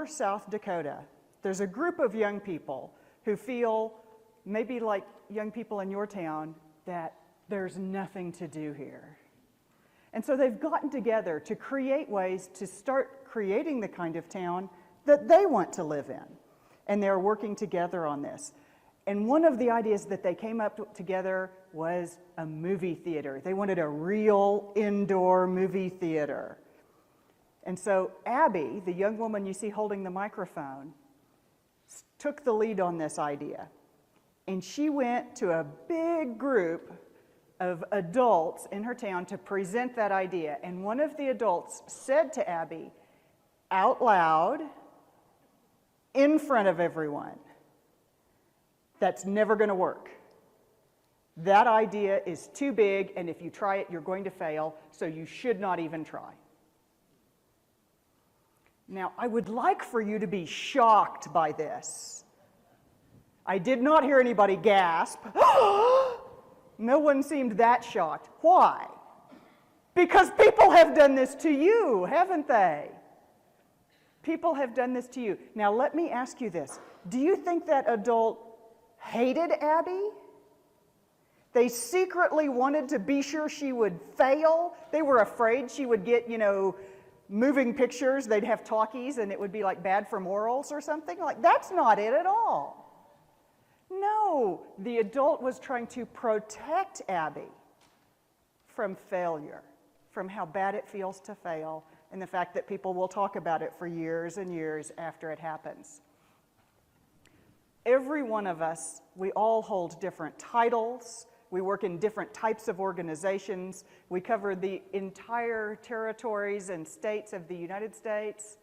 Denver, South Dakota, there's a group of young people who feel, maybe like young people in your town, that there's nothing to do here. And so they've gotten together to create ways to start creating the kind of town that they want to live in. And they're working together on this. And one of the ideas that they came up together was a movie theater. They wanted a real indoor movie theater. And so Abby, the young woman you see holding the microphone, took the lead on this idea. And she went to a big group of adults in her town to present that idea. And one of the adults said to Abby, out loud, in front of everyone, that's never going to work. That idea is too big, and if you try it, you're going to fail, so you should not even try. Now, I would like for you to be shocked by this. I did not hear anybody gasp. No one seemed that shocked. Why? Because people have done this to you, haven't they? People have done this to you. Now, let me ask you this. Do you think that adult hated Abby? They secretly wanted to be sure she would fail. They were afraid she would get, moving pictures. They'd have talkies, and it would be like bad for morals or something. Like, that's not it at all. No, the adult was trying to protect Abby from failure, from how bad it feels to fail, and the fact that people will talk about it for years and years after it happens. Every one of us, we all hold different titles. We work in different types of organizations. We cover the entire territories and states of the United States.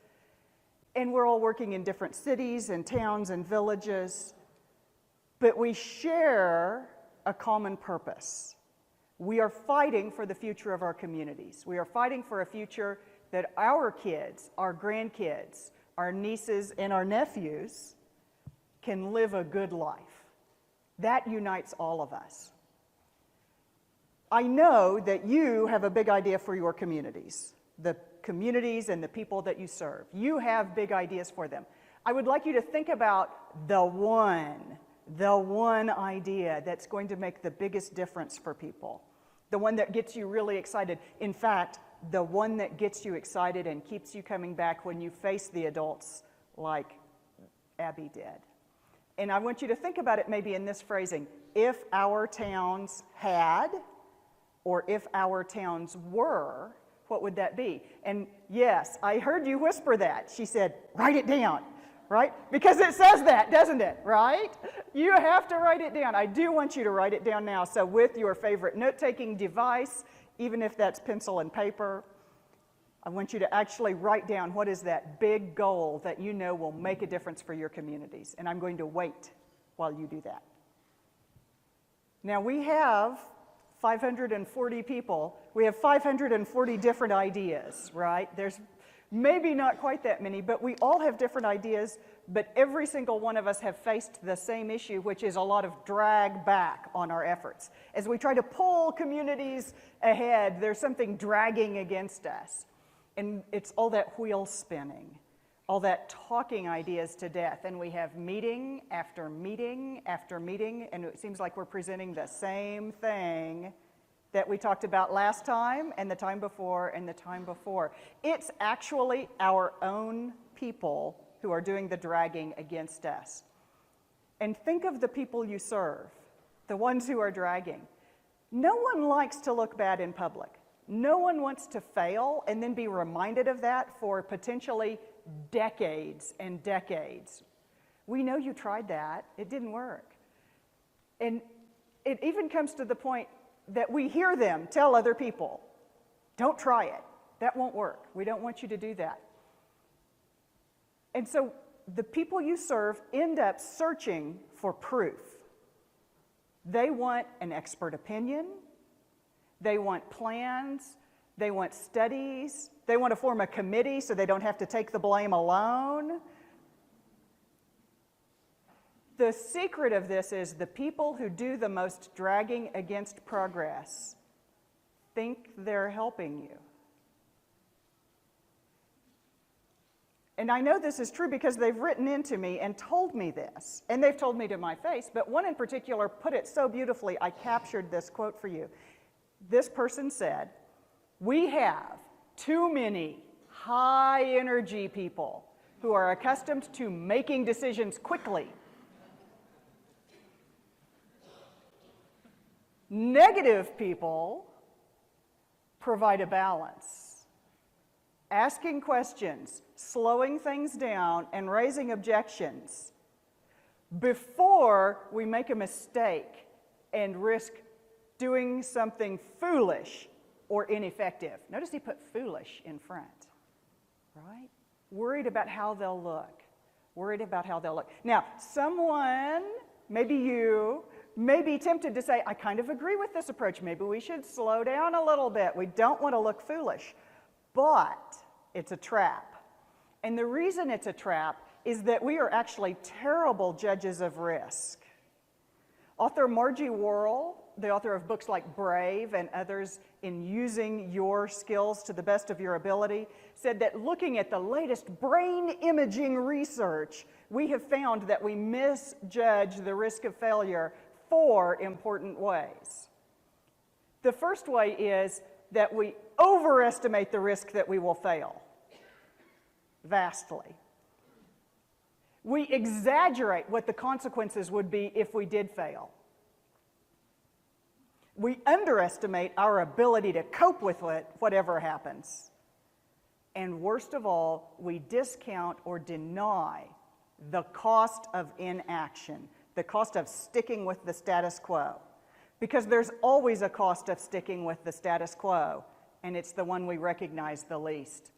And we're all working in different cities and towns and villages. But we share a common purpose. We are fighting for the future of our communities. We are fighting for a future that our kids, our grandkids, our nieces, and our nephews can live a good life. That unites all of us. I know that you have a big idea for your communities, the communities and the people that you serve. You have big ideas for them. I would like you to think about the one idea that's going to make the biggest difference for people, the one that gets you really excited. In fact, the one that gets you excited and keeps you coming back when you face the adults like Abby did. And I want you to think about it maybe in this phrasing: if our towns had, or if our towns were, what would that be? And yes, I heard you whisper that. She said, write it down, right? Because it says that, doesn't it, right? You have to write it down. I do want you to write it down now. So with your favorite note-taking device, even if that's pencil and paper, I want you to actually write down what is that big goal that you know will make a difference for your communities. And I'm going to wait while you do that. Now we have 540 people. We have 540 different ideas, right? There's maybe not quite that many, but we all have different ideas, but every single one of us have faced the same issue, which is a lot of drag back on our efforts. As we try to pull communities ahead, there's something dragging against us. And it's all that wheel spinning, all that talking ideas to death. And we have meeting after meeting after meeting, and it seems like we're presenting the same thing that we talked about last time and the time before and the time before. It's actually our own people who are doing the dragging against us. And think of the people you serve, the ones who are dragging. No one likes to look bad in public. No one wants to fail and then be reminded of that for potentially decades and decades. We know you tried that. It didn't work. And it even comes to the point that we hear them tell other people, don't try it. That won't work. We don't want you to do that. And so the people you serve end up searching for proof. They want an expert opinion. They want plans. They want studies. They want to form a committee so they don't have to take the blame alone. The secret of this is the people who do the most dragging against progress think they're helping you. And I know this is true because they've written into me and told me this, and they've told me to my face, but one in particular put it so beautifully, I captured this quote for you. This person said, "We have too many high-energy people who are accustomed to making decisions quickly. Negative people provide a balance. Asking questions, slowing things down, and raising objections before we make a mistake and risk doing something foolish or ineffective." Notice he put foolish in front, right? Worried about how they'll look. Worried about how they'll look. Now, someone, maybe you, may be tempted to say, I kind of agree with this approach. Maybe we should slow down a little bit. We don't want to look foolish. But it's a trap. And the reason it's a trap is that we are actually terrible judges of risk. Author Margie Worrell, the author of books like Brave and others in using your skills to the best of your ability, said that looking at the latest brain imaging research, we have found that we misjudge the risk of failure 4 important ways. The first way is that we overestimate the risk that we will fail vastly. We exaggerate what the consequences would be if we did fail. We underestimate our ability to cope with it, whatever happens. And worst of all, we discount or deny the cost of inaction, the cost of sticking with the status quo. Because there's always a cost of sticking with the status quo, and it's the one we recognize the least.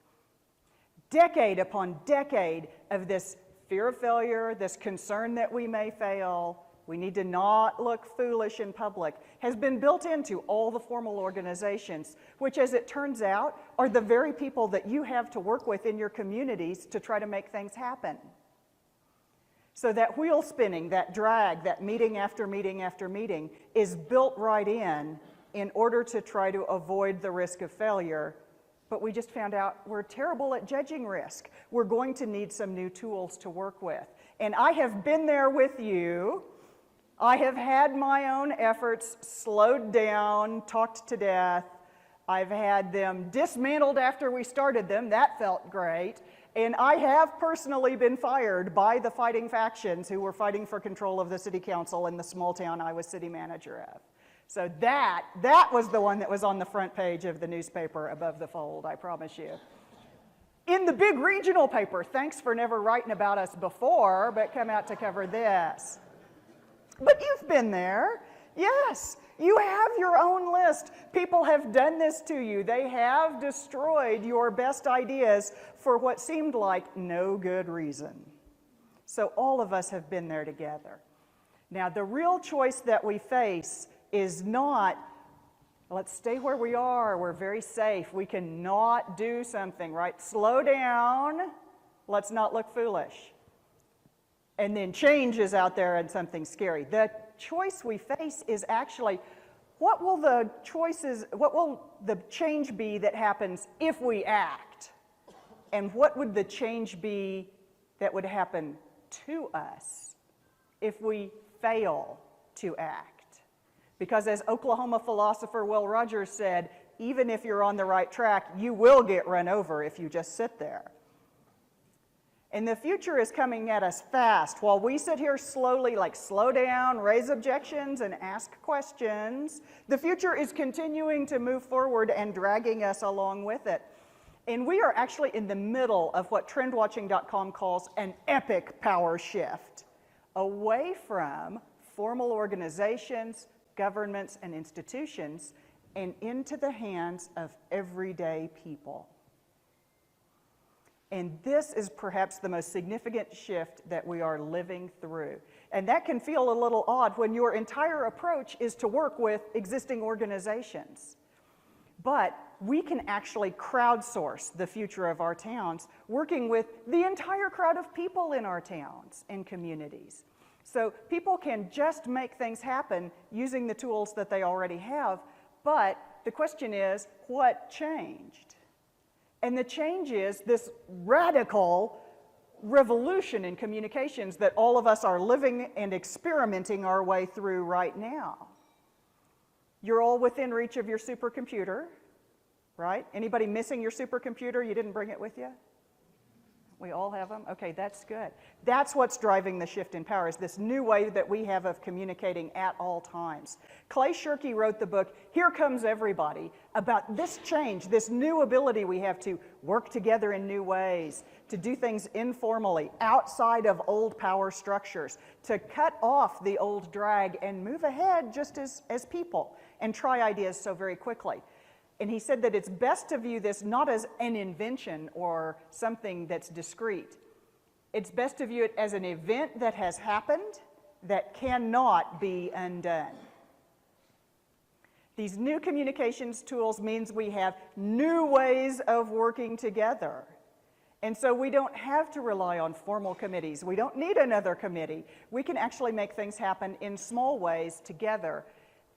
Decade upon decade of this fear of failure, this concern that we may fail, we need to not look foolish in public, has been built into all the formal organizations, which, as it turns out, are the very people that you have to work with in your communities to try to make things happen. So that wheel spinning, that drag, that meeting after meeting after meeting is built right in order to try to avoid the risk of failure. But we just found out we're terrible at judging risk. We're going to need some new tools to work with. And I have been there with you. I have had my own efforts slowed down, talked to death. I've had them dismantled after we started them. That felt great. And I have personally been fired by the fighting factions who were fighting for control of the city council in the small town I was city manager of. So that was the one that was on the front page of the newspaper above the fold, I promise you. In the big regional paper, thanks for never writing about us before, but come out to cover this. But you've been there. Yes, you have your own list. People have done this to you. They have destroyed your best ideas for what seemed like no good reason. So all of us have been there together. Now, the real choice that we face is not, let's stay where we are, we're very safe, we can not do something, right? Slow down, let's not look foolish. And then change is out there and something scary. The choice we face is actually, what will the change be that happens if we act? And what would the change be that would happen to us if we fail to act? Because as Oklahoma philosopher Will Rogers said, even if you're on the right track, you will get run over if you just sit there. And the future is coming at us fast. While we sit here slowly, like slow down, raise objections, and ask questions, the future is continuing to move forward and dragging us along with it. And we are actually in the middle of what trendwatching.com calls an epic power shift, away from formal organizations, governments, and institutions, and into the hands of everyday people. And this is perhaps the most significant shift that we are living through. And that can feel a little odd when your entire approach is to work with existing organizations. But we can actually crowdsource the future of our towns, working with the entire crowd of people in our towns and communities. So people can just make things happen using the tools that they already have, but the question is, what changed? And the change is this radical revolution in communications that all of us are living and experimenting our way through right now. You're all within reach of your supercomputer, right? Anybody missing your supercomputer? You didn't bring it with you? We all have them? Okay, that's good. That's what's driving the shift in power, is this new way that we have of communicating at all times. Clay Shirky wrote the book, Here Comes Everybody, about this change, this new ability we have to work together in new ways, to do things informally, outside of old power structures, to cut off the old drag and move ahead just as people, and try ideas so very quickly. And he said that it's best to view this not as an invention or something that's discrete. It's best to view it as an event that has happened that cannot be undone. These new communications tools means we have new ways of working together. And so we don't have to rely on formal committees. We don't need another committee. We can actually make things happen in small ways together,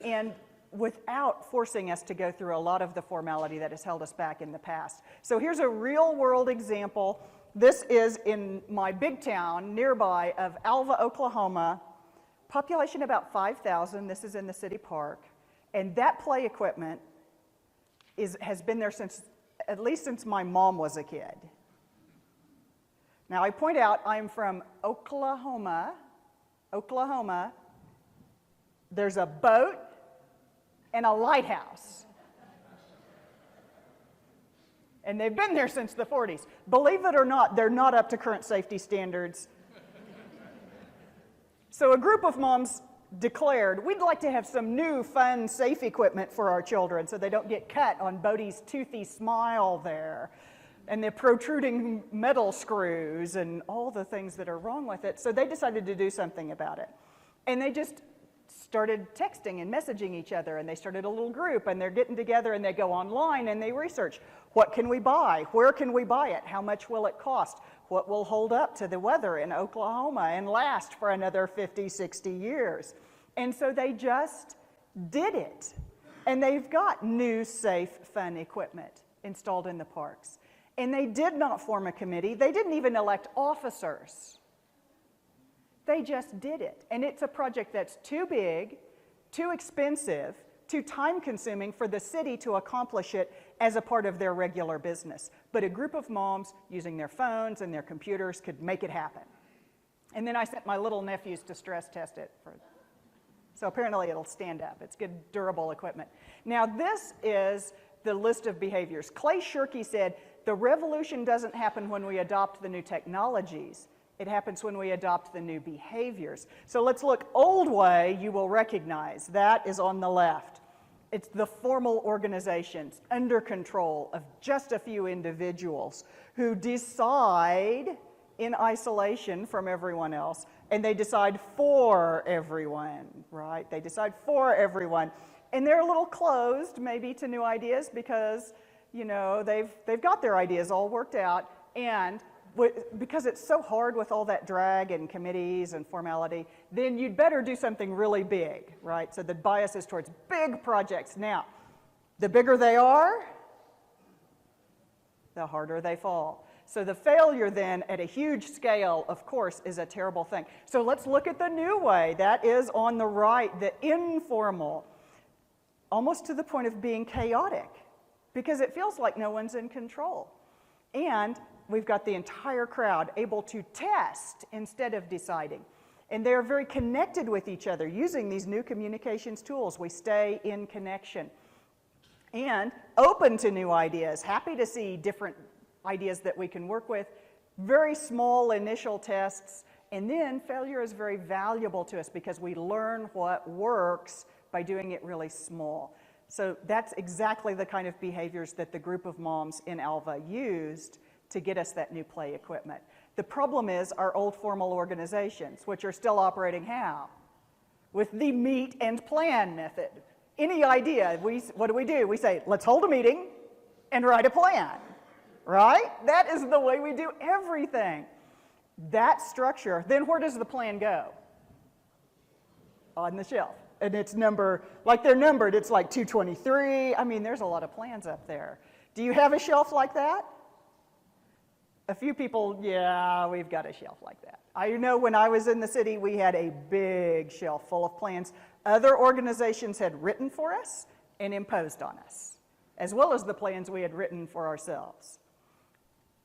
and without forcing us to go through a lot of the formality that has held us back in the past. So here's a real-world example. This is in my big town nearby of Alva, Oklahoma. Population about 5,000. This is in the city park. And that play equipment has been there at least since my mom was a kid. Now, I point out I'm from Oklahoma. There's a boat and a lighthouse. And they've been there since the 40s. Believe it or not, they're not up to current safety standards. So a group of moms declared, we'd like to have some new, fun, safe equipment for our children so they don't get cut on Bodie's toothy smile there, and the protruding metal screws and all the things that are wrong with it. So they decided to do something about it. And they just started texting and messaging each other, and they started a little group, and they're getting together, and they go online and they research, what can we buy? Where can we buy it? How much will it cost? What will hold up to the weather in Oklahoma and last for another 50, 60 years? And so they just did it. And they've got new, safe, fun equipment installed in the parks. And they did not form a committee. They didn't even elect officers. They just did it. And it's a project that's too big, too expensive, too time-consuming for the city to accomplish it as a part of their regular business. But a group of moms using their phones and their computers could make it happen. And then I sent my little nephews to stress test it. So apparently it'll stand up. It's good, durable equipment. Now this is the list of behaviors. Clay Shirky said, the revolution doesn't happen when we adopt the new technologies. It happens when we adopt the new behaviors. So let's look old way, you will recognize. That is on the left. It's the formal organizations under control of just a few individuals who decide in isolation from everyone else, and they decide for everyone, right? They decide for everyone. And they're a little closed maybe to new ideas because, you know, they've got their ideas all worked out, and because it's so hard with all that drag and committees and formality, then you'd better do something really big, right? So the bias is towards big projects. Now, the bigger they are, the harder they fall. So the failure then at a huge scale, of course, is a terrible thing. So let's look at the new way. That is on the right, the informal, almost to the point of being chaotic, because it feels like no one's in control. And we've got the entire crowd able to test instead of deciding. And they're very connected with each other using these new communications tools. We stay in connection. And open to new ideas, happy to see different ideas that we can work with. Very small initial tests. And then failure is very valuable to us because we learn what works by doing it really small. So that's exactly the kind of behaviors that the group of moms in Alva used to get us that new play equipment. The problem is our old formal organizations, which are still operating how? With the meet and plan method. Any idea, what do? We say, let's hold a meeting and write a plan, right? That is the way we do everything. That structure, then where does the plan go? On the shelf. And it's like they're numbered, it's like 223. 'There's a lot of plans up there. Do you have a shelf like that? A few people, yeah, we've got a shelf like that. I know when I was in the city, we had a big shelf full of plans other organizations had written for us and imposed on us, as well as the plans we had written for ourselves.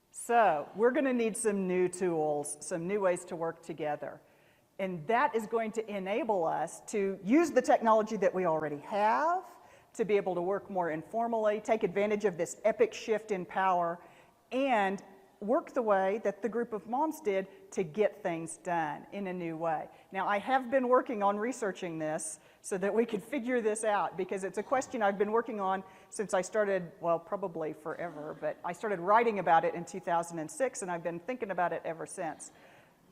So we're going to need some new tools, some new ways to work together. And that is going to enable us to use the technology that we already have, to be able to work more informally, take advantage of this epic shift in power, and work the way that the group of moms did to get things done in a new way. Now, I have been working on researching this so that we could figure this out, because it's a question I've been working on since I started, well, probably forever, but I started writing about it in 2006, and I've been thinking about it ever since.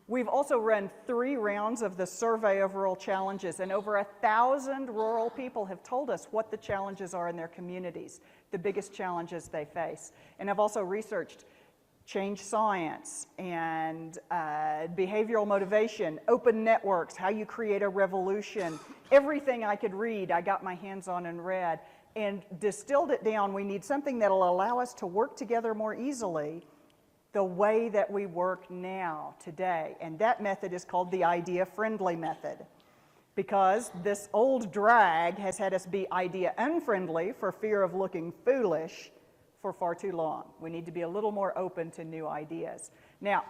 We've also run 3 rounds of the survey of rural challenges, and over 1,000 rural people have told us what the challenges are in their communities, the biggest challenges they face. And I've also researched change science and behavioral motivation, open networks, how you create a revolution. Everything I could read, I got my hands on and read, and distilled it down. We need something that'll allow us to work together more easily the way that we work now, today. And that method is called the idea-friendly method, because this old drag has had us be idea-unfriendly for fear of looking foolish for far too long. We need to be a little more open to new ideas. Now,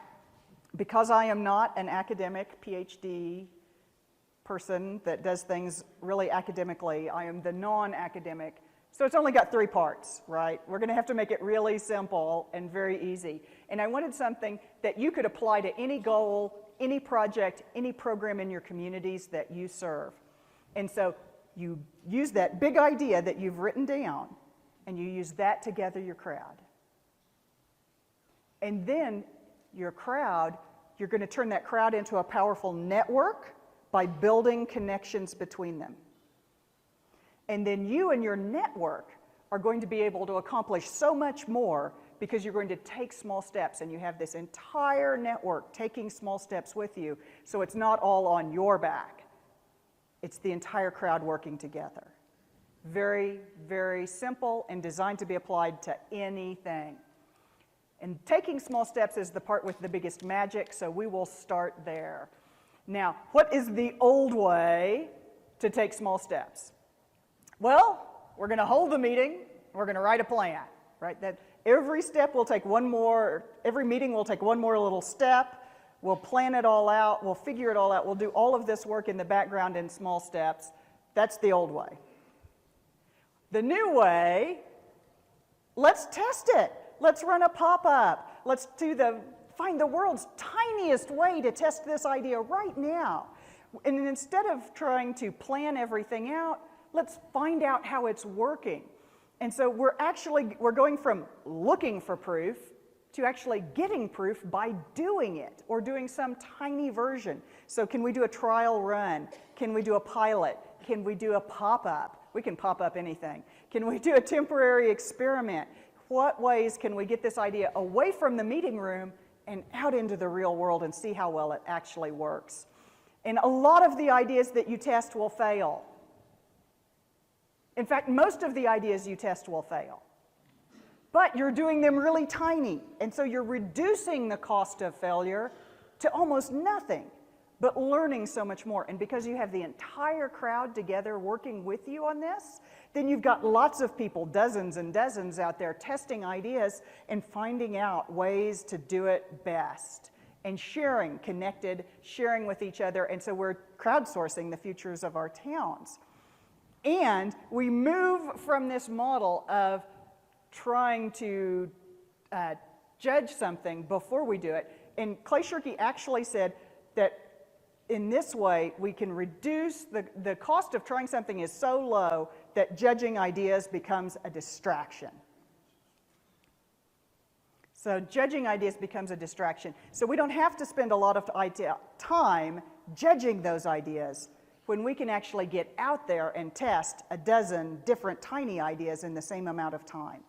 because I am not an academic PhD person that does things really academically, I am the non-academic, so it's only got 3 parts, right? We're gonna have to make it really simple and very easy. And I wanted something that you could apply to any goal, any project, any program in your communities that you serve. And so you use that big idea that you've written down, and you use that to gather your crowd. And then your crowd, you're going to turn that crowd into a powerful network by building connections between them. And then you and your network are going to be able to accomplish so much more, because you're going to take small steps, and you have this entire network taking small steps with you, so it's not all on your back. It's the entire crowd working together. Very, very simple and designed to be applied to anything. And taking small steps is the part with the biggest magic, so we will start there. Now, what is the old way to take small steps? Well, we're going to hold the meeting, we're going to write a plan, right? That every step will take one more, every meeting will take one more little step. We'll plan it all out, we'll figure it all out, we'll do all of this work in the background in small steps. That's the old way. The new way, let's test it. Let's run a pop-up. Let's find the world's tiniest way to test this idea right now. And instead of trying to plan everything out, let's find out how it's working. And so we're going from looking for proof to actually getting proof by doing it, or doing some tiny version. So can we do a trial run? Can we do a pilot? Can we do a pop-up? We can pop up anything. Can we do a temporary experiment? What ways can we get this idea away from the meeting room and out into the real world and see how well it actually works? And a lot of the ideas that you test will fail. In fact, most of the ideas you test will fail. But you're doing them really tiny, and so you're reducing the cost of failure to almost nothing, but learning so much more. And because you have the entire crowd together working with you on this, then you've got lots of people, dozens and dozens out there testing ideas and finding out ways to do it best, and sharing, connected, sharing with each other. And so we're crowdsourcing the futures of our towns. And we move from this model of trying to judge something before we do it. And Clay Shirky actually said that in this way, we can reduce the cost of trying something is so low that judging ideas becomes a distraction. So judging ideas becomes a distraction. So we don't have to spend a lot of time judging those ideas when we can actually get out there and test a dozen different tiny ideas in the same amount of time.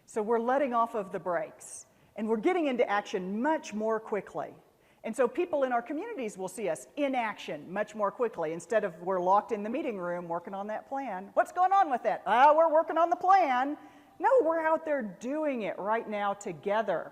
So we're letting off of the brakes, and we're getting into action much more quickly. And so people in our communities will see us in action much more quickly, instead of we're locked in the meeting room working on that plan. What's going on with that? We're working on the plan. No, we're out there doing it right now together.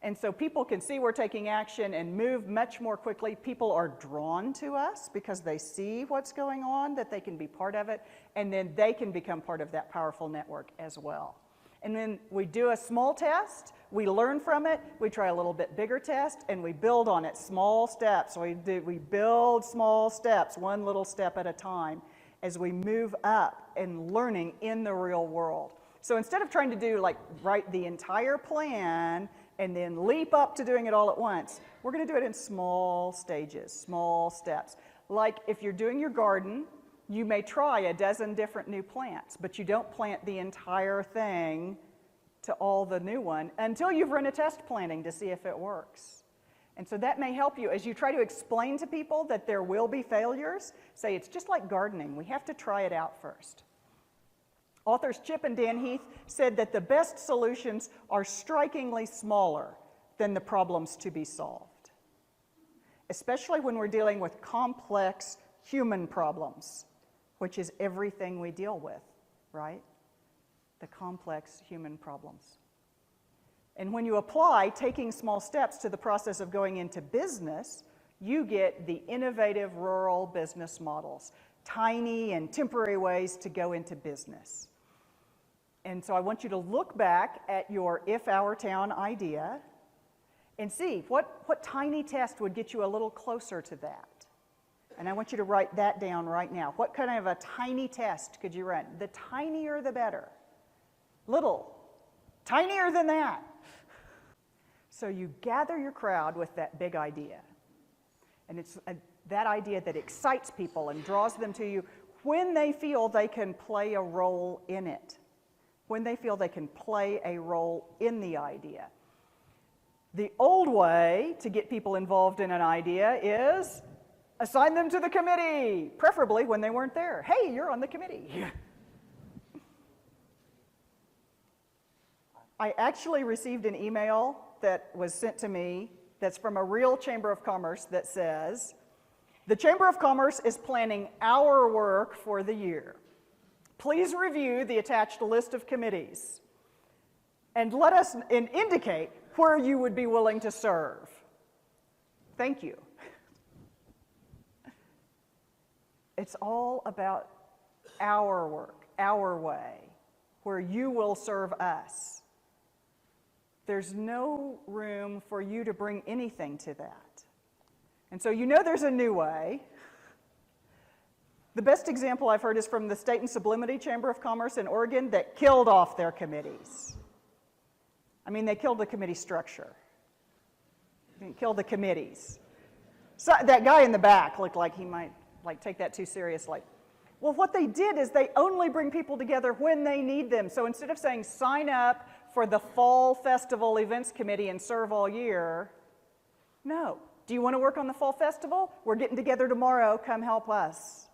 And so people can see we're taking action and move much more quickly. People are drawn to us because they see what's going on, that they can be part of it, and then they can become part of that powerful network as well. And then we do a small test, we learn from it, we try a little bit bigger test, and we build on it, small steps. We build small steps, one little step at a time, as we move up and learning in the real world. So instead of trying to do like write the entire plan and then leap up to doing it all at once, we're going to do it in small stages, small steps. Like if you're doing your garden, you may try a dozen different new plants, but you don't plant the entire thing to all the new one until you've run a test planting to see if it works. And so that may help you as you try to explain to people that there will be failures. Say it's just like gardening. We have to try it out first. Authors Chip and Dan Heath said that the best solutions are strikingly smaller than the problems to be solved, especially when we're dealing with complex human problems, which is everything we deal with, right? The complex human problems. And when you apply taking small steps to the process of going into business, you get the innovative rural business models, tiny and temporary ways to go into business. And so I want you to look back at your If Our Town idea and see what tiny test would get you a little closer to that. And I want you to write that down right now. What kind of a tiny test could you run? The tinier the better. Little, tinier than that. So you gather your crowd with that big idea. And it's that idea that excites people and draws them to you when they feel they can play a role in it. When they feel they can play a role in the idea. The old way to get people involved in an idea is assign them to the committee, preferably when they weren't there. Hey, you're on the committee. I actually received an email that was sent to me that's from a real Chamber of Commerce that says, the Chamber of Commerce is planning our work for the year. Please review the attached list of committees and let us indicate where you would be willing to serve. Thank you. It's all about our work, our way, where you will serve us. There's no room for you to bring anything to that. And so you know there's a new way. The best example I've heard is from the State and Sublimity Chamber of Commerce in Oregon that killed off their committees. I mean, they killed the committee structure. They didn't kill the committees. So that guy in the back looked like he might take that too seriously. Well, what they did is they only bring people together when they need them. So instead of saying sign up for the Fall Festival Events Committee and serve all year, no. Do you want to work on the Fall Festival? We're getting together tomorrow. Come help us.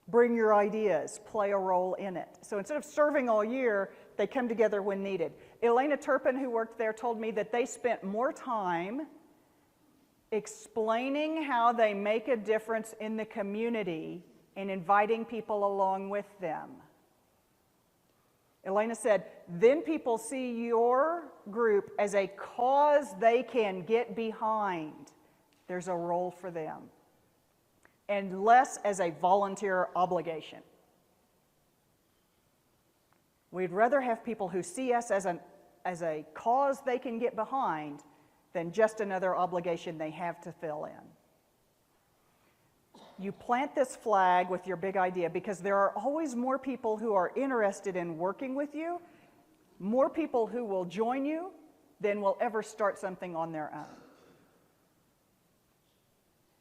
Bring your ideas, play a role in it. So instead of serving all year, they come together when needed. Elena Turpin, who worked there, told me that they spent more time explaining how they make a difference in the community and inviting people along with them. Elena said, then people see your group as a cause they can get behind. There's a role for them. And less as a volunteer obligation. We'd rather have people who see us as a cause they can get behind than just another obligation they have to fill in. You plant this flag with your big idea because there are always more people who are interested in working with you, more people who will join you than will ever start something on their own.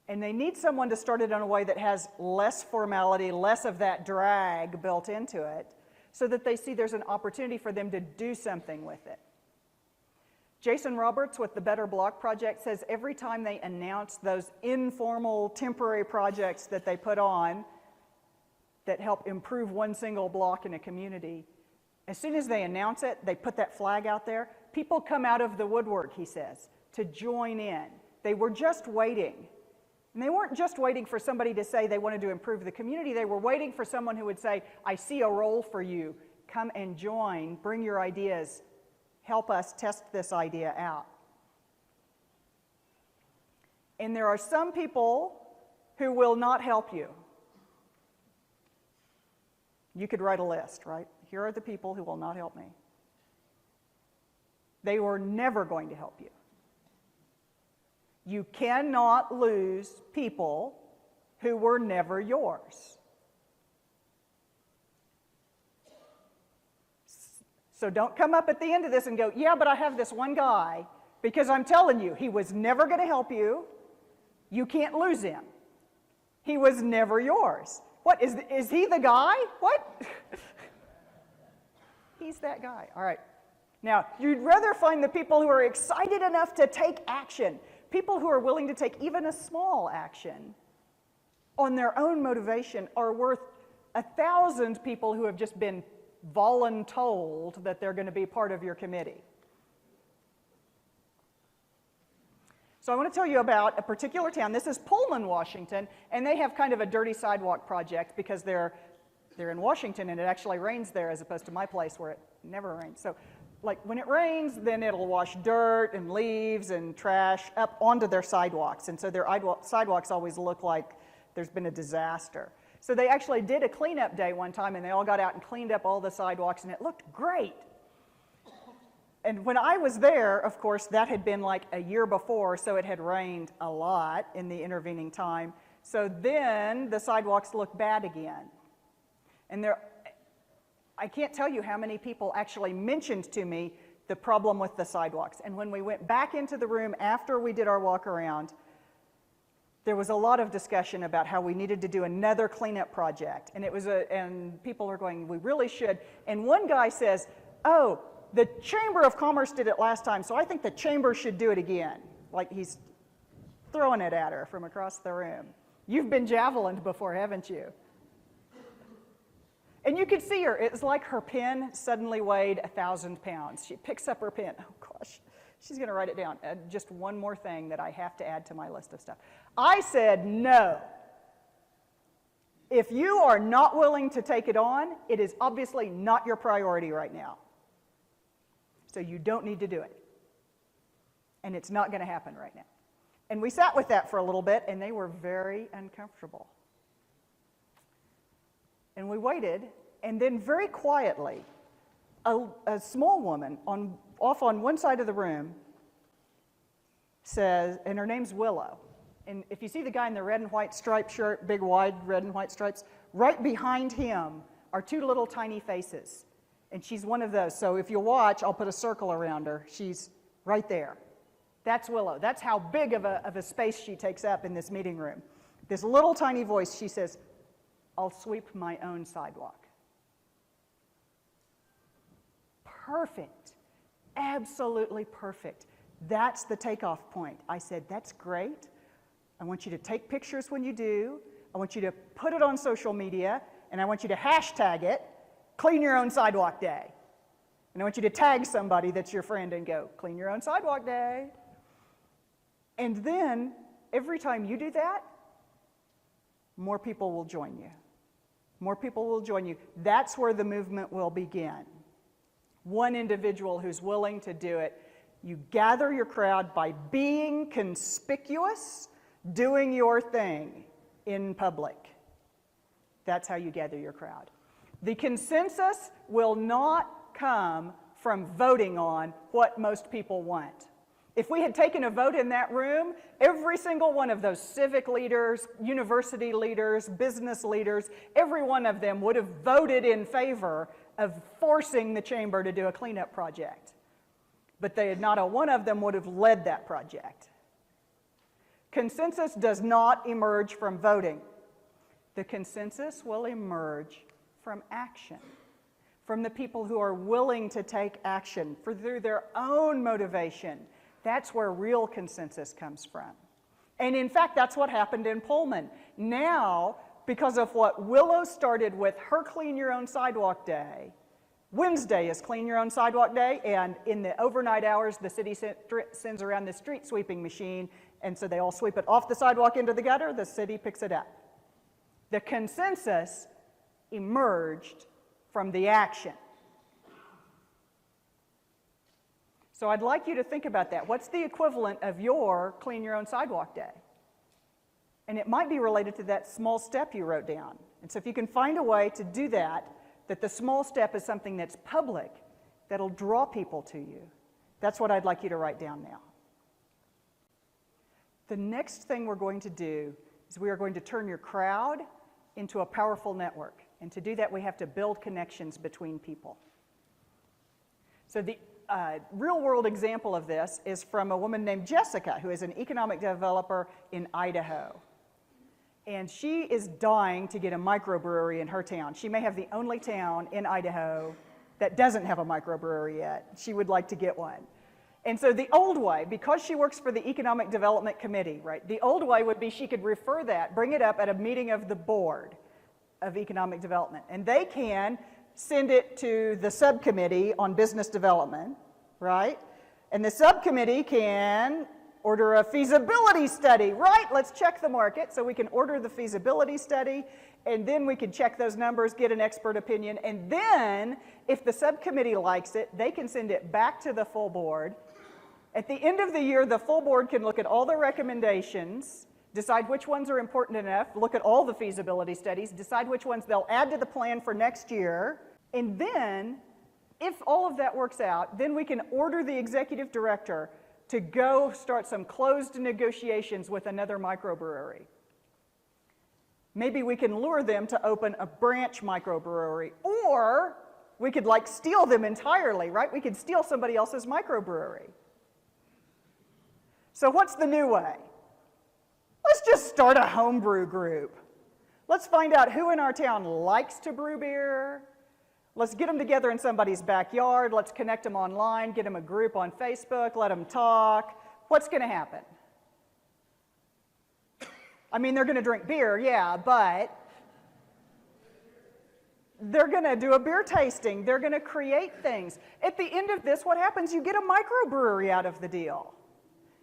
And they need someone to start it in a way that has less formality, less of that drag built into it, so that they see there's an opportunity for them to do something with it. Jason Roberts with the Better Block Project says every time they announce those informal, temporary projects that they put on that help improve one single block in a community, as soon as they announce it, they put that flag out there, people come out of the woodwork, he says, to join in. They were just waiting. And they weren't just waiting for somebody to say they wanted to improve the community. They were waiting for someone who would say, I see a role for you. Come and join. Bring your ideas. Help us test this idea out. And there are some people who will not help you. You could write a list, right? Here are the people who will not help me. They were never going to help you. You cannot lose people who were never yours. So don't come up at the end of this and go, yeah, but I have this one guy, because I'm telling you, he was never going to help you. You can't lose him. He was never yours. What, is he the guy? What? He's that guy. All right. Now, you'd rather find the people who are excited enough to take action, people who are willing to take even a small action on their own motivation are worth 1,000 people who have just been voluntold that they're going to be part of your committee. So I want to tell you about a particular town. This is Pullman, Washington, and they have kind of a dirty sidewalk project because they're in Washington and it actually rains there as opposed to my place where it never rains. So like when it rains, then it'll wash dirt and leaves and trash up onto their sidewalks. And so their sidewalks always look like there's been a disaster. So they actually did a cleanup day one time and they all got out and cleaned up all the sidewalks and it looked great. And when I was there, of course, that had been like a year before, so it had rained a lot in the intervening time. So then the sidewalks looked bad again. And I can't tell you how many people actually mentioned to me the problem with the sidewalks. And when we went back into the room after we did our walk around, there was a lot of discussion about how we needed to do another cleanup project. And and people are going, we really should. And one guy says, oh, the Chamber of Commerce did it last time, so I think the Chamber should do it again. Like he's throwing it at her from across the room. You've been javelined before, haven't you? And you could see her. It's like her pen suddenly weighed 1,000 pounds. She picks up her pen. Oh, gosh. She's going to write it down. Just one more thing that I have to add to my list of stuff. I said no. If you are not willing to take it on, it is obviously not your priority right now. So you don't need to do it. And it's not going to happen right now. And we sat with that for a little bit, and they were very uncomfortable. And we waited, and then very quietly, a small woman off on one side of the room says, and her name's Willow. And if you see the guy in the red and white striped shirt, big wide red and white stripes, right behind him are two little tiny faces. And she's one of those. So if you watch, I'll put a circle around her. She's right there. That's Willow. That's how big of a space she takes up in this meeting room. This little tiny voice, she says, I'll sweep my own sidewalk. Perfect. Absolutely perfect. That's the takeoff point. I said, that's great. I want you to take pictures when you do. I want you to put it on social media. And I want you to hashtag it, Clean Your Own Sidewalk Day. And I want you to tag somebody that's your friend and go, Clean Your Own Sidewalk Day. And then, every time you do that, more people will join you. More people will join you. That's where the movement will begin. One individual who's willing to do it. You gather your crowd by being conspicuous, doing your thing in public. That's how you gather your crowd. The consensus will not come from voting on what most people want. If we had taken a vote in that room, every single one of those civic leaders, university leaders, business leaders, every one of them would have voted in favor of forcing the chamber to do a cleanup project. But not a one of them would have led that project. Consensus does not emerge from voting. The consensus will emerge from action, from the people who are willing to take action through their own motivation. That's where real consensus comes from. And in fact, that's what happened in Pullman. Now, because of what Willow started with her Clean Your Own Sidewalk Day, Wednesday is Clean Your Own Sidewalk Day, and in the overnight hours, the city sends around the street sweeping machine, and so they all sweep it off the sidewalk into the gutter, the city picks it up. The consensus emerged from the action. So I'd like you to think about that. What's the equivalent of your Clean Your Own Sidewalk Day? And it might be related to that small step you wrote down. And so if you can find a way to do that, that the small step is something that's public, that'll draw people to you, that's what I'd like you to write down now. The next thing we're going to do is we are going to turn your crowd into a powerful network. And to do that, we have to build connections between people. So the real-world example of this is from a woman named Jessica, who is an economic developer in Idaho. And she is dying to get a microbrewery in her town. She may have the only town in Idaho that doesn't have a microbrewery yet. She would like to get one. And so the old way, because she works for the Economic Development Committee, right, the old way would be she could refer that, bring it up at a meeting of the board of economic development. And they can send it to the subcommittee on business development, right? And the subcommittee can order a feasibility study, right? Let's check the market. So we can order the feasibility study, and then we can check those numbers, get an expert opinion, and then if the subcommittee likes it, they can send it back to the full board. At the end of the year, the full board can look at all the recommendations, decide which ones are important enough, look at all the feasibility studies, decide which ones they'll add to the plan for next year, and then, if all of that works out, then we can order the executive director to go start some closed negotiations with another microbrewery. Maybe we can lure them to open a branch microbrewery, or we could like steal them entirely, right? We could steal somebody else's microbrewery. So what's the new way? Let's just start a homebrew group. Let's find out who in our town likes to brew beer. Let's get them together in somebody's backyard. Let's connect them online, get them a group on Facebook, let them talk. What's going to happen? I mean, they're going to drink beer, yeah, but they're going to do a beer tasting. They're going to create things. At the end of this, what happens? You get a microbrewery out of the deal.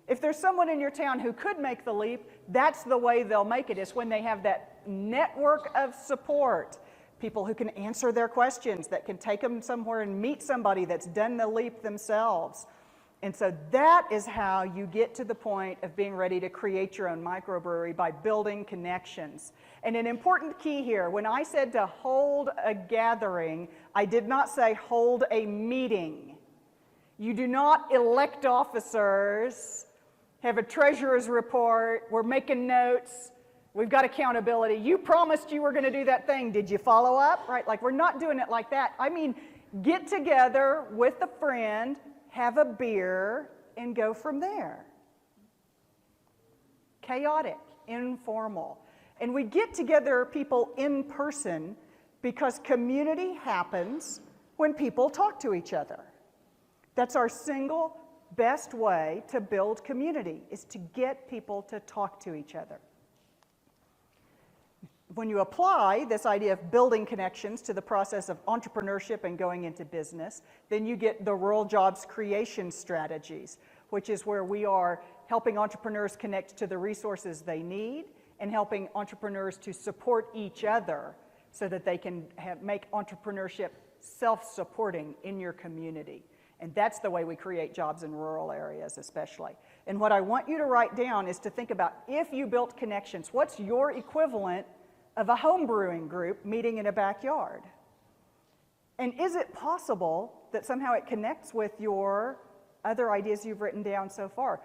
If there's someone in your town who could make the leap, that's the way they'll make it, is when they have that network of support. People who can answer their questions, that can take them somewhere and meet somebody that's done the leap themselves. And so that is how you get to the point of being ready to create your own microbrewery, by building connections. And an important key here, when I said to hold a gathering, I did not say hold a meeting. You do not elect officers, have a treasurer's report, we're making notes, we've got accountability. You promised you were going to do that thing. Did you follow up? Right? Like, we're not doing it like that. I mean, get together with a friend, have a beer, and go from there. Chaotic, informal. And we get together people in person because community happens when people talk to each other. That's our single best way to build community, is to get people to talk to each other. When you apply this idea of building connections to the process of entrepreneurship and going into business, then you get the rural jobs creation strategies, which is where we are helping entrepreneurs connect to the resources they need and helping entrepreneurs to support each other so that they can make entrepreneurship self-supporting in your community. And that's the way we create jobs in rural areas especially. And what I want you to write down is to think about, if you built connections, what's your equivalent of a home brewing group meeting in a backyard? And is it possible that somehow it connects with your other ideas you've written down so far?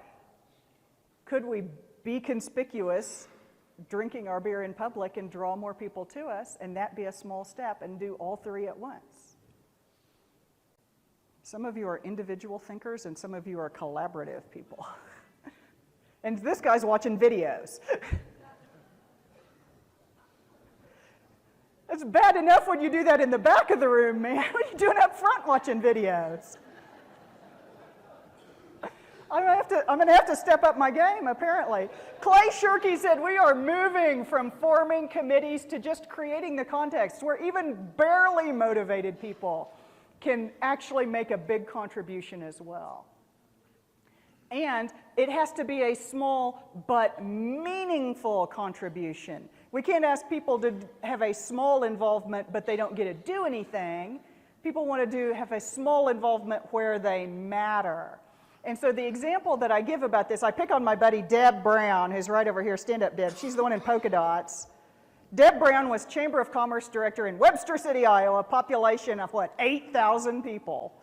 Could we be conspicuous drinking our beer in public and draw more people to us, and that be a small step, and do all three at once? Some of you are individual thinkers, and some of you are collaborative people. And this guy's watching videos. It's bad enough when you do that in the back of the room, man. What are you doing up front watching videos? I'm gonna have to step up my game, apparently. Clay Shirky said, we are moving from forming committees to just creating the context where even barely motivated people can actually make a big contribution as well. And it has to be a small but meaningful contribution. We can't ask people to have a small involvement but they don't get to do anything. People want to have a small involvement where they matter. And so the example that I give about this, I pick on my buddy Deb Brown, who's right over here. Stand up, Deb. She's the one in polka dots. Deb Brown was Chamber of Commerce Director in Webster City, Iowa, population of, 8,000 people,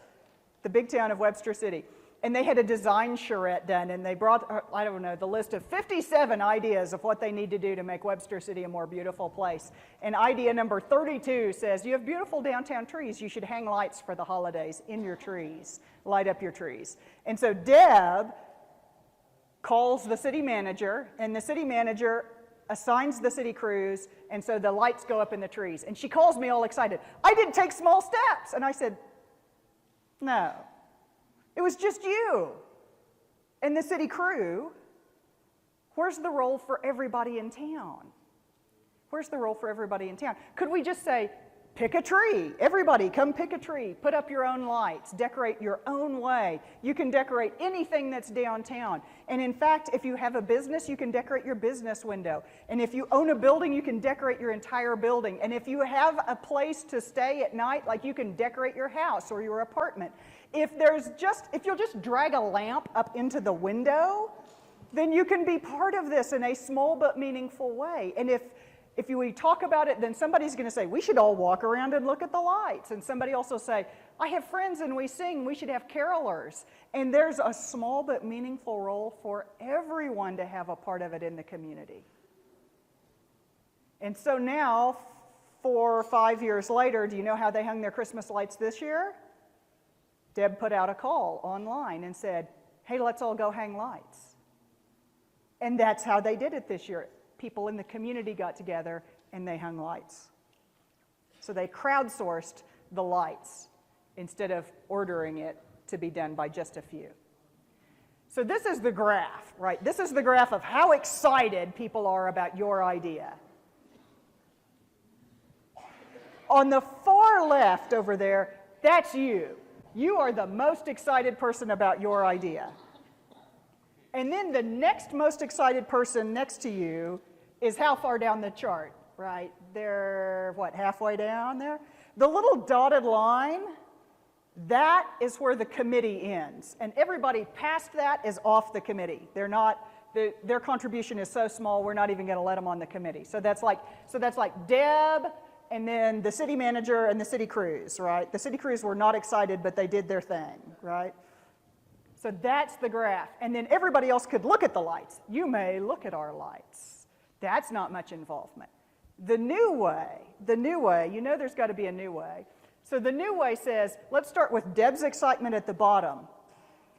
the big town of Webster City. And they had a design charrette done, and they brought, the list of 57 ideas of what they need to do to make Webster City a more beautiful place. And idea number 32 says, you have beautiful downtown trees. You should hang lights for the holidays in your trees, light up your trees. And so Deb calls the city manager, and the city manager assigns the city crews, and so the lights go up in the trees. And she calls me all excited. I didn't take small steps. And I said, no. It was just you and the city crew. Where's the role for everybody in town? Where's the role for everybody in town? Could we just say, pick a tree. Everybody, come pick a tree. Put up your own lights. Decorate your own way. You can decorate anything that's downtown. And in fact, if you have a business, you can decorate your business window. And if you own a building, you can decorate your entire building. And if you have a place to stay at night, like you can decorate your house or your apartment. If you'll just drag a lamp up into the window, then you can be part of this in a small but meaningful way. And if we talk about it, then somebody's going to say, we should all walk around and look at the lights. And somebody else will say, I have friends and we sing, we should have carolers. And there's a small but meaningful role for everyone to have a part of it in the community. And so now, 4 or 5 years later, do you know how they hung their Christmas lights this year? Deb put out a call online and said, hey, let's all go hang lights. And that's how they did it this year. People in the community got together and they hung lights. So they crowdsourced the lights instead of ordering it to be done by just a few. So this is the graph, right? This is the graph of how excited people are about your idea. On the far left over there, that's you. You are the most excited person about your idea. And then the next most excited person next to you is how far down the chart, right? They're, halfway down there? The little dotted line, that is where the committee ends. And everybody past that is off the committee. Their contribution is so small, we're not even going to let them on the committee. So that's like Deb, and then the city manager and the city crews, right? The city crews were not excited, but they did their thing, right? So that's the graph. And then everybody else could look at the lights. You may look at our lights. That's not much involvement. The new way, you know there's got to be a new way. So the new way says, let's start with Deb's excitement at the bottom.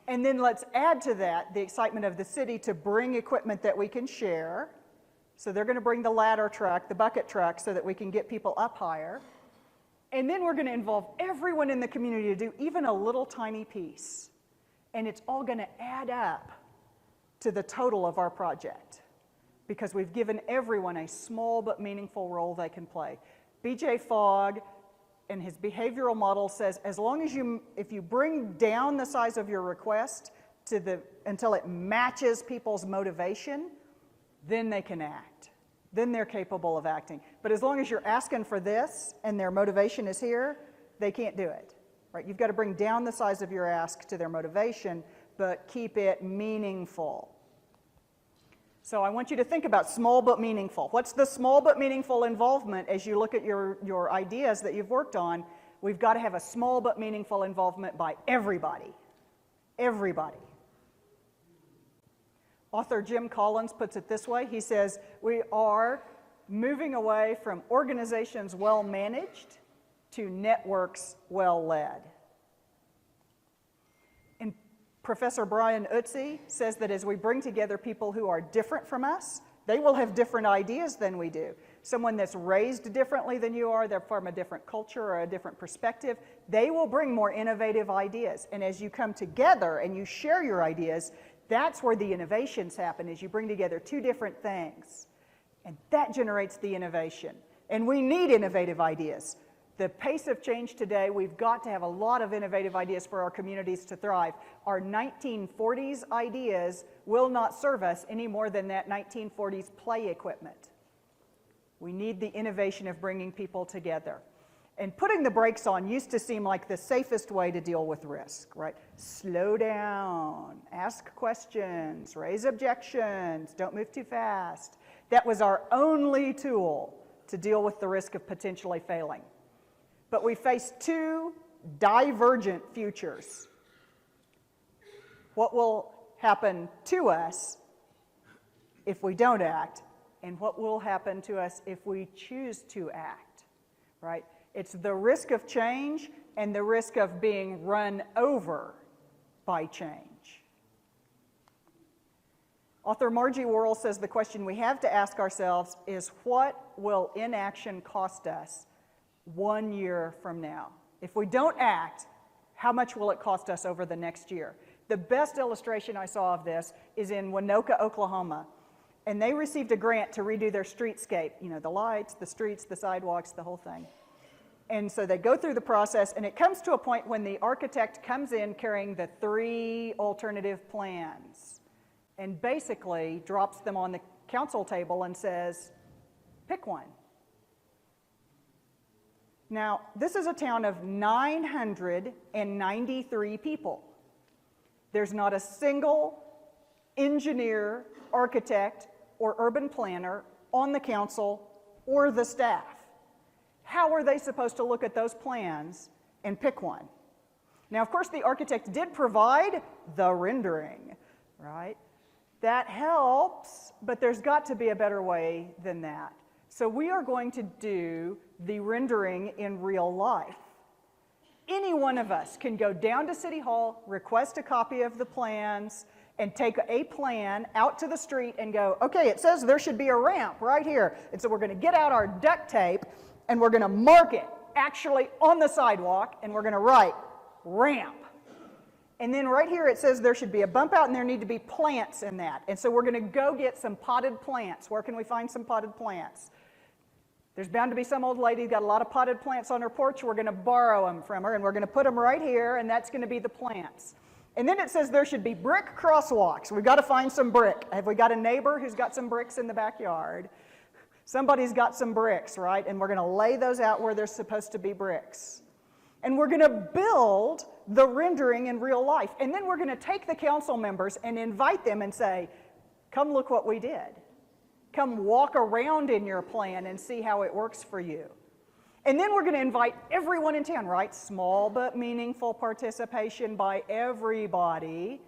And then let's add to that the excitement of the city to bring equipment that we can share. So they're going to bring the ladder truck, the bucket truck, so that we can get people up higher. And then we're going to involve everyone in the community to do even a little tiny piece. And it's all going to add up to the total of our project because we've given everyone a small but meaningful role they can play. B.J. Fogg and his behavioral model says as long as if you bring down the size of your request until it matches people's motivation, then they can act. Then they're capable of acting. But as long as you're asking for this and their motivation is here, they can't do it. Right? You've got to bring down the size of your ask to their motivation, but keep it meaningful. So I want you to think about small but meaningful. What's the small but meaningful involvement as you look at your ideas that you've worked on? We've got to have a small but meaningful involvement by everybody. Everybody. Author Jim Collins puts it this way. He says, we are moving away from organizations well managed to networks well led. And Professor Brian Utze says that as we bring together people who are different from us, they will have different ideas than we do. Someone that's raised differently than you are, they're from a different culture or a different perspective, they will bring more innovative ideas. And as you come together and you share your ideas, that's where the innovations happen, is you bring together two different things. And that generates the innovation. And we need innovative ideas. The pace of change today, we've got to have a lot of innovative ideas for our communities to thrive. Our 1940s ideas will not serve us any more than that 1940s play equipment. We need the innovation of bringing people together. And putting the brakes on used to seem like the safest way to deal with risk, right? Slow down, ask questions, raise objections, don't move too fast. That was our only tool to deal with the risk of potentially failing. But we face two divergent futures. What will happen to us if we don't act, and what will happen to us if we choose to act, right? It's the risk of change and the risk of being run over by change. Author Margie Worrell says the question we have to ask ourselves is, what will inaction cost us 1 year from now? If we don't act, how much will it cost us over the next year? The best illustration I saw of this is in Winoka, Oklahoma. And they received a grant to redo their streetscape, you know, the lights, the streets, the sidewalks, the whole thing. And so they go through the process, and it comes to a point when the architect comes in carrying the 3 alternative plans and basically drops them on the council table and says, pick one. Now, this is a town of 993 people. There's not a single engineer, architect, or urban planner on the council or the staff. How are they supposed to look at those plans and pick one? Now, of course, the architect did provide the rendering, right? That helps, but there's got to be a better way than that. So we are going to do the rendering in real life. Any one of us can go down to City Hall, request a copy of the plans, and take a plan out to the street and go, okay, it says there should be a ramp right here. And so we're going to get out our duct tape and we're going to mark it actually on the sidewalk, and we're going to write ramp. And then right here it says there should be a bump out and there need to be plants in that. And so we're going to go get some potted plants. Where can we find some potted plants? There's bound to be some old lady who's got a lot of potted plants on her porch. We're going to borrow them from her, and we're going to put them right here, and that's going to be the plants. And then it says there should be brick crosswalks. We've got to find some brick. Have we got a neighbor who's got some bricks in the backyard? Somebody's got some bricks, right? And we're going to lay those out where there's supposed to be bricks. And we're going to build the rendering in real life. And then we're going to take the council members and invite them and say, come look what we did. Come walk around in your plan and see how it works for you. And then we're going to invite everyone in town, right? Small but meaningful participation by everybody.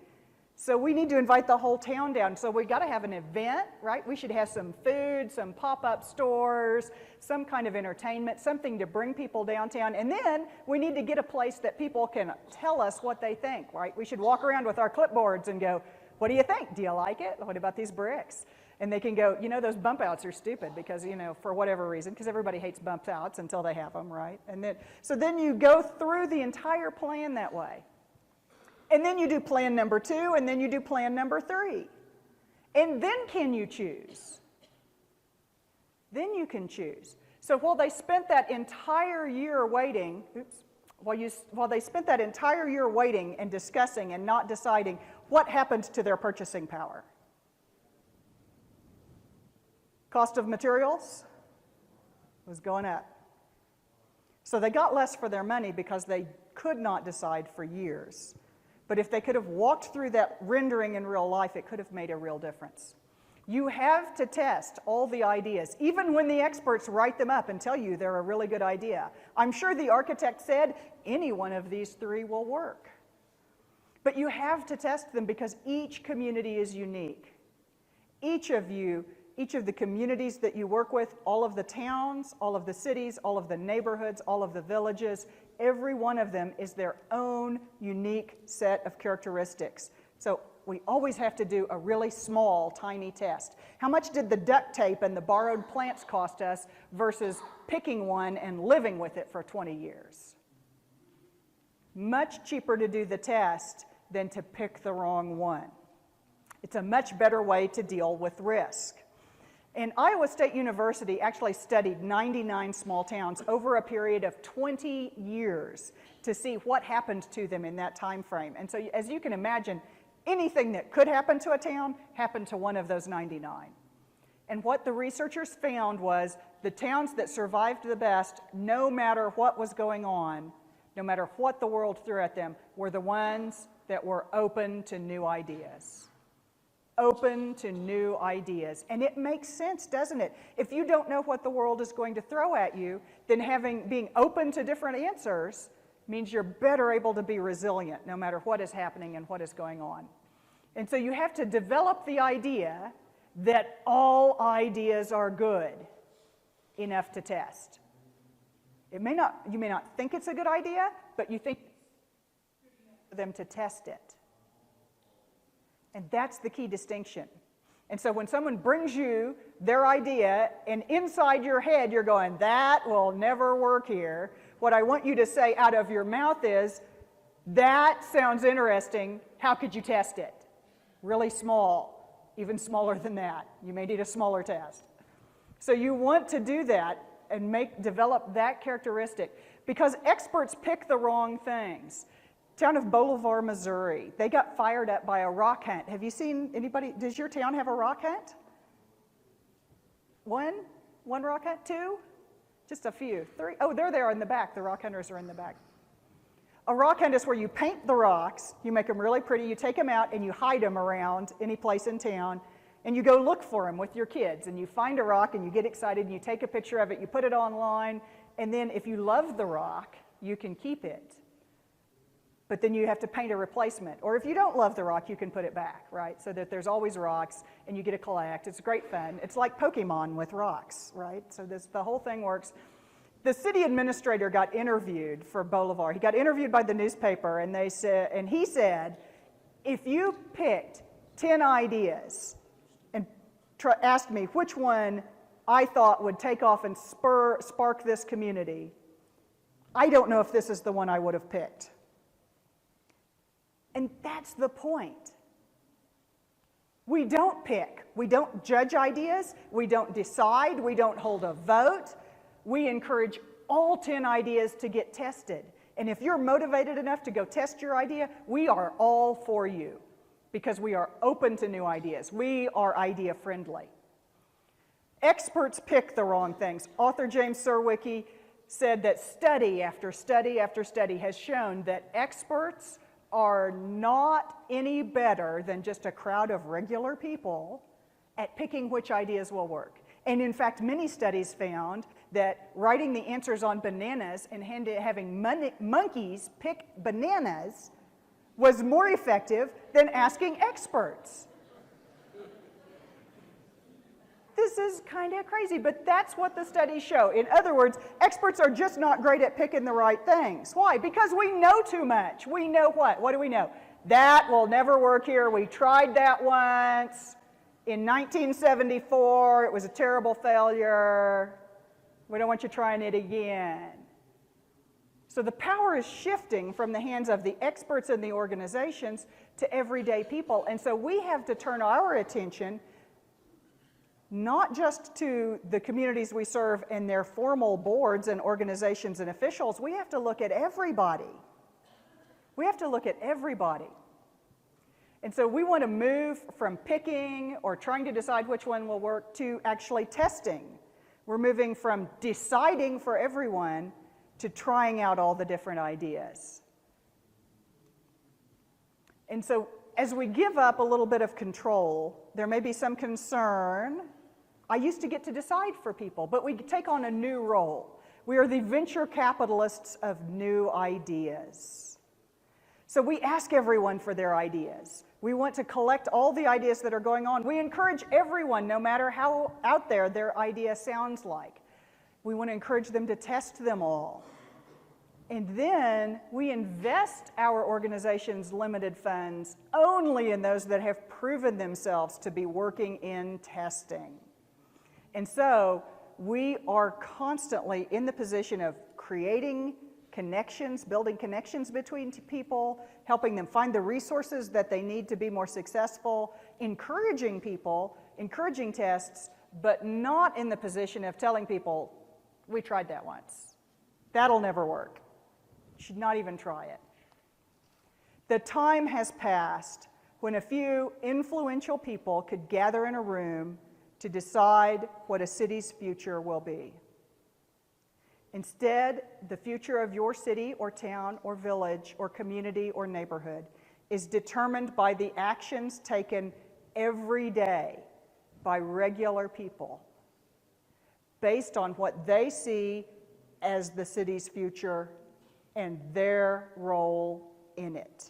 So we need to invite the whole town down. So we got to have an event, right? We should have some food, some pop-up stores, some kind of entertainment, something to bring people downtown. And then we need to get a place that people can tell us what they think, right? We should walk around with our clipboards and go, what do you think? Do you like it? What about these bricks? And they can go, you know, those bump outs are stupid because, you know, for whatever reason, because everybody hates bump outs until they have them, right? And then, so then you go through the entire plan that way. And then you do plan number 2, and then you do plan number 3. And then can you choose? Then you can choose. So while they spent that entire year waiting, while they spent that entire year waiting and discussing and not deciding, what happened to their purchasing power? Cost of materials was going up. So they got less for their money because they could not decide for years. But if they could have walked through that rendering in real life, it could have made a real difference. You have to test all the ideas, even when the experts write them up and tell you they're a really good idea. I'm sure the architect said any one of these 3 will work. But you have to test them because each community is unique. Each of the communities that you work with, all of the towns, all of the cities, all of the neighborhoods, all of the villages, every one of them is their own unique set of characteristics. So we always have to do a really small, tiny test. How much did the duct tape and the borrowed plants cost us versus picking one and living with it for 20 years? Much cheaper to do the test than to pick the wrong one. It's a much better way to deal with risk. And Iowa State University actually studied 99 small towns over a period of 20 years to see what happened to them in that time frame. And so as you can imagine, anything that could happen to a town happened to one of those 99. And what the researchers found was the towns that survived the best, no matter what was going on, no matter what the world threw at them, were the ones that were open to new ideas. Open to new ideas. And it makes sense, doesn't it? If you don't know what the world is going to throw at you, then being open to different answers means you're better able to be resilient no matter what is happening and what is going on. And so you have to develop the idea that all ideas are good enough to test. You may not think it's a good idea, but you think for them to test it. And that's the key distinction. And so when someone brings you their idea, and inside your head you're going, that will never work here, what I want you to say out of your mouth is, that sounds interesting, how could you test it? Really small, even smaller than that. You may need a smaller test. So you want to do that and develop that characteristic, because experts pick the wrong things. Town of Bolivar, Missouri, they got fired up by a rock hunt. Have you seen anybody, does your town have a rock hunt? One rock hunt? Two? Just a few. Three? Oh, they're there in the back. The rock hunters are in the back. A rock hunt is where you paint the rocks, you make them really pretty, you take them out and you hide them around any place in town, and you go look for them with your kids, and you find a rock and you get excited and you take a picture of it, you put it online, and then if you love the rock, you can keep it. But then you have to paint a replacement. Or if you don't love the rock, you can put it back, right? So that there's always rocks and you get to collect. It's great fun. It's like Pokemon with rocks, right? So the whole thing works. The city administrator got interviewed for Bolivar. He got interviewed by the newspaper, and he said, if you picked 10 ideas and asked me which one I thought would take off and spark this community, I don't know if this is the one I would have picked. And that's the point. We don't pick. We don't judge ideas. We don't decide. We don't hold a vote. We encourage all 10 ideas to get tested. And if you're motivated enough to go test your idea, we are all for you, because we are open to new ideas. We are idea friendly. Experts pick the wrong things. Author James Surowiecki said that study after study after study has shown that experts are not any better than just a crowd of regular people at picking which ideas will work. And in fact, many studies found that writing the answers on bananas and having monkeys pick bananas was more effective than asking experts. This is kind of crazy, but that's what the studies show. In other words, experts are just not great at picking the right things. Why? Because we know too much. We know what? What do we know? That will never work here. We tried that once in 1974. It was a terrible failure. We don't want you trying it again. So the power is shifting from the hands of the experts and the organizations to everyday people. And so we have to turn our attention not just to the communities we serve and their formal boards and organizations and officials. We have to look at everybody. We have to look at everybody. And so we want to move from picking or trying to decide which one will work to actually testing. We're moving from deciding for everyone to trying out all the different ideas. And so as we give up a little bit of control, there may be some concern. I used to get to decide for people, but we take on a new role. We are the venture capitalists of new ideas. So we ask everyone for their ideas. We want to collect all the ideas that are going on. We encourage everyone, no matter how out there their idea sounds like. We want to encourage them to test them all. And then we invest our organization's limited funds only in those that have proven themselves to be working in testing. And so we are constantly in the position of creating connections, building connections between people, helping them find the resources that they need to be more successful, encouraging people, encouraging tests, but not in the position of telling people, we tried that once. That'll never work. You should not even try it. The time has passed when a few influential people could gather in a room, to decide what a city's future will be. Instead, the future of your city or town or village or community or neighborhood is determined by the actions taken every day by regular people based on what they see as the city's future and their role in it.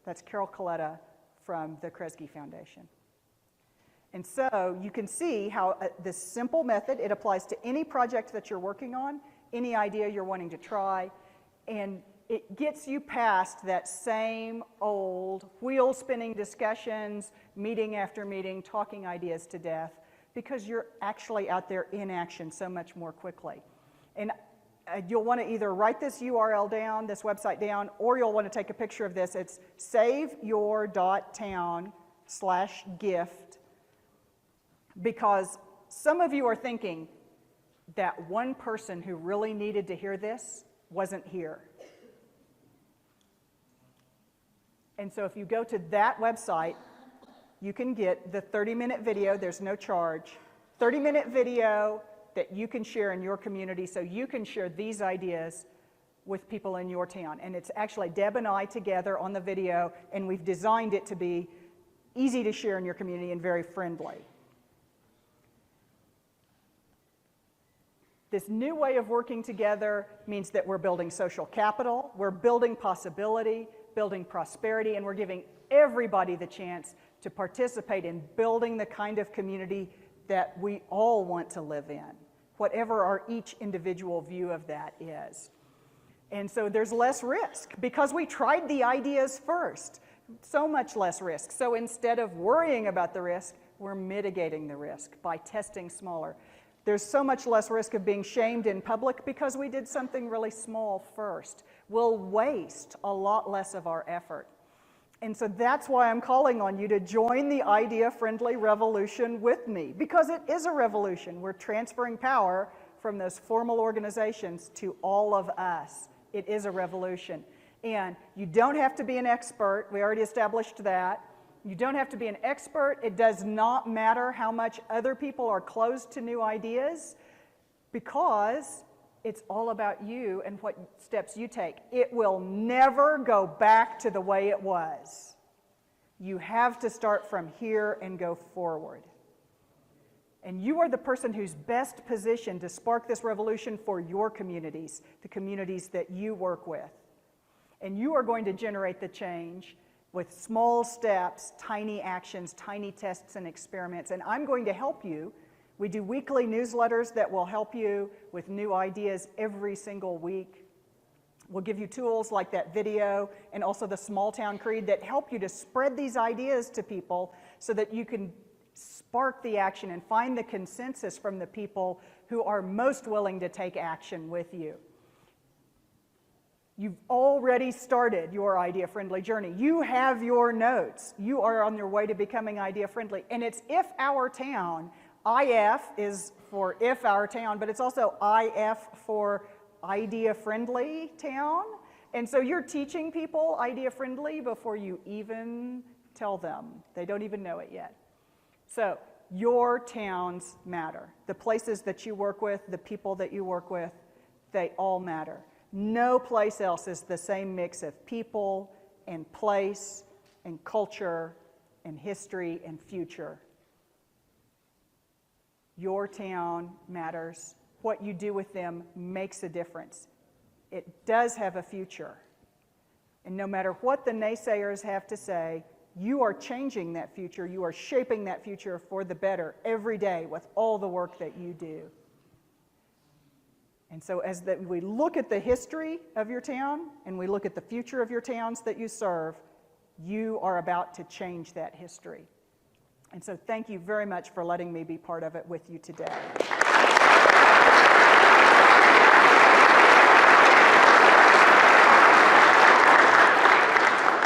That's Carol Coletta from the Kresge Foundation. And so you can see how this simple method, it applies to any project that you're working on, any idea you're wanting to try, and it gets you past that same old wheel-spinning discussions, meeting after meeting, talking ideas to death, because you're actually out there in action so much more quickly. And you'll want to either write this URL down, this website down, or you'll want to take a picture of this. It's saveyour.town/gift, because some of you are thinking that one person who really needed to hear this wasn't here. And so if you go to that website, you can get the 30-minute video, there's no charge, 30-minute video that you can share in your community so you can share these ideas with people in your town. And it's actually Deb and I together on the video, and we've designed it to be easy to share in your community and very friendly. This new way of working together means that we're building social capital, we're building possibility, building prosperity, and we're giving everybody the chance to participate in building the kind of community that we all want to live in, whatever our each individual view of that is. And so there's less risk because we tried the ideas first, so much less risk. So instead of worrying about the risk, we're mitigating the risk by testing smaller. There's so much less risk of being shamed in public because we did something really small first. We'll waste a lot less of our effort. And so that's why I'm calling on you to join the idea-friendly revolution with me, because it is a revolution. We're transferring power from those formal organizations to all of us. It is a revolution. And you don't have to be an expert. We already established that. You don't have to be an expert. It does not matter how much other people are closed to new ideas, because it's all about you and what steps you take. It will never go back to the way it was. You have to start from here and go forward. And you are the person who's best positioned to spark this revolution for your communities, the communities that you work with. And you are going to generate the change with small steps, tiny actions, tiny tests and experiments. And I'm going to help you. We do weekly newsletters that will help you with new ideas every single week. We'll give you tools like that video and also the Small Town Creed that help you to spread these ideas to people so that you can spark the action and find the consensus from the people who are most willing to take action with you. You've already started your idea-friendly journey. You have your notes. You are on your way to becoming idea-friendly. And it's If Our Town. IF is for If Our Town, but it's also IF for idea-friendly town. And so you're teaching people idea-friendly before you even tell them. They don't even know it yet. So your towns matter. The places that you work with, the people that you work with, they all matter. No place else is the same mix of people and place and culture and history and future. Your town matters. What you do with them makes a difference. It does have a future. And no matter what the naysayers have to say, you are changing that future. You are shaping that future for the better every day with all the work that you do. And so as we look at the history of your town and we look at the future of your towns that you serve, you are about to change that history. And so thank you very much for letting me be part of it with you today.